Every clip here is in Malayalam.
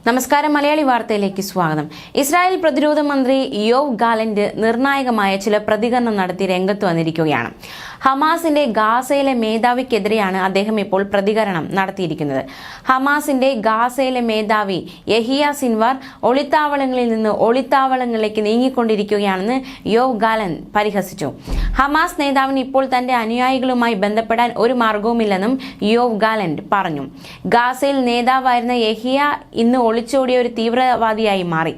നമസ്കാരം, മലയാളി വാർത്തയിലേക്ക് സ്വാഗതം. ഇസ്രായേൽ പ്രതിരോധ മന്ത്രി യോവ് ഗാലന്റ് നിർണായകമായ ചില പ്രതികരണം നടത്തി രംഗത്ത് വന്നിരിക്കുകയാണ്. ഹമാസിന്റെ ഗാസയിലെ മേധാവിക്കെതിരെയാണ് അദ്ദേഹം ഇപ്പോൾ പ്രതികരണം നടത്തിയിരിക്കുന്നത്. ഹമാസിന്റെ ഗാസയിലെ മേധാവി യഹിയ സിൻവാർ ഒളിത്താവളങ്ങളിൽ നിന്ന് ഒളിത്താവളങ്ങളിലേക്ക് നീങ്ങിക്കൊണ്ടിരിക്കുകയാണെന്ന് യോവ് ഗാലന്റ് പരിഹസിച്ചു. ഹമാസ് നേതാവിന് ഇപ്പോൾ തന്റെ അനുയായികളുമായി ബന്ധപ്പെടാൻ ഒരു മാർഗവുമില്ലെന്നും യോവ് ഗാലന്റ് പറഞ്ഞു. ഗാസയിൽ നേതാവായിരുന്ന യഹിയ ഇന്ന് ഒളിച്ചോടിയ ഒരു തീവ്രവാദിയായി മാറി.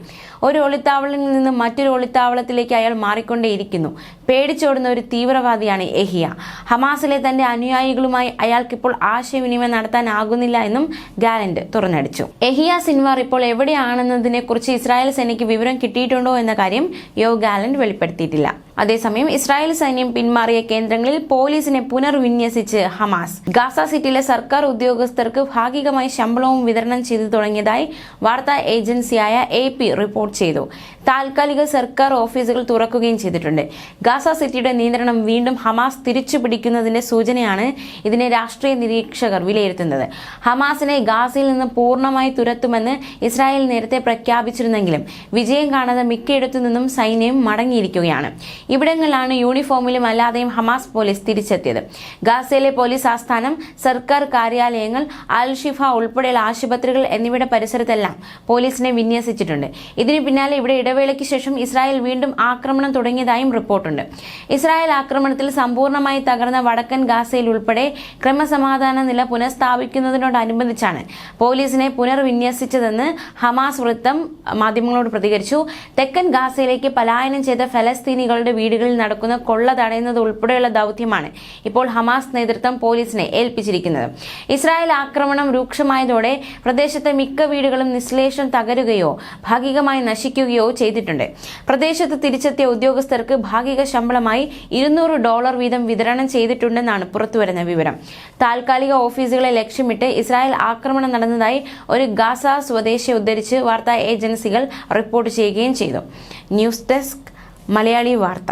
ഒരു ഒളിത്താവളത്തിൽ നിന്ന് മറ്റൊരു ഒളിത്താവളത്തിലേക്ക് അയാൾ മാറിക്കൊണ്ടേയിരിക്കുന്നു. പേടിച്ചോടുന്ന ഒരു തീവ്രവാദിയാണ് യഹിയ. ഹമാസിലെ തന്റെ അനുയായികളുമായി അയാൾക്കിപ്പോൾ ആശയവിനിമയം നടത്താനാകുന്നില്ല എന്നും ഗാലന്റ് തുറന്നടിച്ചു. യഹിയ സിൻവാർ ഇപ്പോൾ എവിടെയാണെന്നതിനെ കുറിച്ച് ഇസ്രായേൽ സേനയ്ക്ക് വിവരം കിട്ടിയിട്ടുണ്ടോ എന്ന കാര്യം യോവ് ഗാലന്റ് വെളിപ്പെടുത്തിയിട്ടില്ല. അതേസമയം ഇസ്രായേൽ സൈന്യം പിന്മാറിയ കേന്ദ്രങ്ങളിൽ പോലീസിനെ പുനർവിന്യസിച്ച് ഹമാസ്. ഗാസ സിറ്റിയിലെ സർക്കാർ ഉദ്യോഗസ്ഥർക്ക് ഭാഗികമായി ശമ്പളവും വിതരണം ചെയ്തു തുടങ്ങിയതായി വാർത്താ ഏജൻസിയായ AP റിപ്പോർട്ട് ചെയ്തു. താൽക്കാലിക സർക്കാർ ഓഫീസുകൾ തുറക്കുകയും ചെയ്തിട്ടുണ്ട്. ഗാസ സിറ്റിയുടെ നിയന്ത്രണം വീണ്ടും ഹമാസ് തിരിച്ചു പിടിക്കുന്നതിന്റെ സൂചനയാണ് ഇതിനെ രാഷ്ട്രീയ നിരീക്ഷകർ വിലയിരുത്തുന്നത്. ഹമാസിനെ ഗാസയിൽ നിന്ന് പൂർണ്ണമായി തുരത്തുമെന്ന് ഇസ്രായേൽ നേരത്തെ പ്രഖ്യാപിച്ചിരുന്നെങ്കിലും വിജയം കാണാതെ മിക്കയിടത്തു നിന്നും സൈന്യം മടങ്ങിയിരിക്കുകയാണ്. ഇവിടങ്ങളിലാണ് യൂണിഫോമിലും അല്ലാതെയും ഹമാസ് പോലീസ് തിരിച്ചെത്തിയത്. ഗാസയിലെ പോലീസ് ആസ്ഥാനം, സർക്കാർ കാര്യാലയങ്ങൾ, അൽ ഷിഫ ഉൾപ്പെടെയുള്ള ആശുപത്രികൾ എന്നിവയുടെ പരിസരത്തെല്ലാം പോലീസിനെ വിന്യസിച്ചിട്ടുണ്ട്. ഇതിനു പിന്നാലെ ഇവിടെ ഇടവേളയ്ക്ക് ശേഷം ഇസ്രായേൽ വീണ്ടും ആക്രമണം തുടങ്ങിയതായും റിപ്പോർട്ടുണ്ട്. ഇസ്രായേൽ ആക്രമണത്തിൽ സമ്പൂർണ്ണമായി തകർന്ന വടക്കൻ ഗാസയിൽ ഉൾപ്പെടെ ക്രമസമാധാന നില പുനഃസ്ഥാപിക്കുന്നതിനോടനുബന്ധിച്ചാണ് പോലീസിനെ പുനർവിന്യസിച്ചതെന്ന് ഹമാസ് വൃത്തം മാധ്യമങ്ങളോട് പ്രതികരിച്ചു. തെക്കൻ ഗാസയിലേക്ക് പലായനം ചെയ്ത ഫലസ്തീനികളുടെ വീടുകളിൽ നടക്കുന്ന കൊള്ള തടയുന്നത് ഉൾപ്പെടെയുള്ള ദൗത്യമാണ് ഇപ്പോൾ ഹമാസ് നേതൃത്വം പോലീസിനെ ഏൽപ്പിച്ചിരിക്കുന്നത്. ഇസ്രായേൽ ആക്രമണം രൂക്ഷമായതോടെ പ്രദേശത്തെ മിക്ക വീടുകളും നിശ്ശേഷം തകരുകയോ ഭാഗികമായി നശിക്കുകയോ ചെയ്തിട്ടുണ്ട്. പ്രദേശത്ത് തിരിച്ചെത്തിയ ഉദ്യോഗസ്ഥർക്ക് ഭാഗിക ശമ്പളമായി $200 വീതം വിതരണം ചെയ്തിട്ടുണ്ടെന്നാണ് പുറത്തുവരുന്ന വിവരം. താൽക്കാലിക ഓഫീസുകളെ ലക്ഷ്യമിട്ട് ഇസ്രായേൽ ആക്രമണം നടന്നതായി ഒരു ഗാസ സ്വദേശിയെ ഉദ്ധരിച്ച് വാർത്താ ഏജൻസികൾ റിപ്പോർട്ട് ചെയ്യുകയും ചെയ്തു. ന്യൂസ് ഡെസ്ക്, മലയാളി വാർത്ത.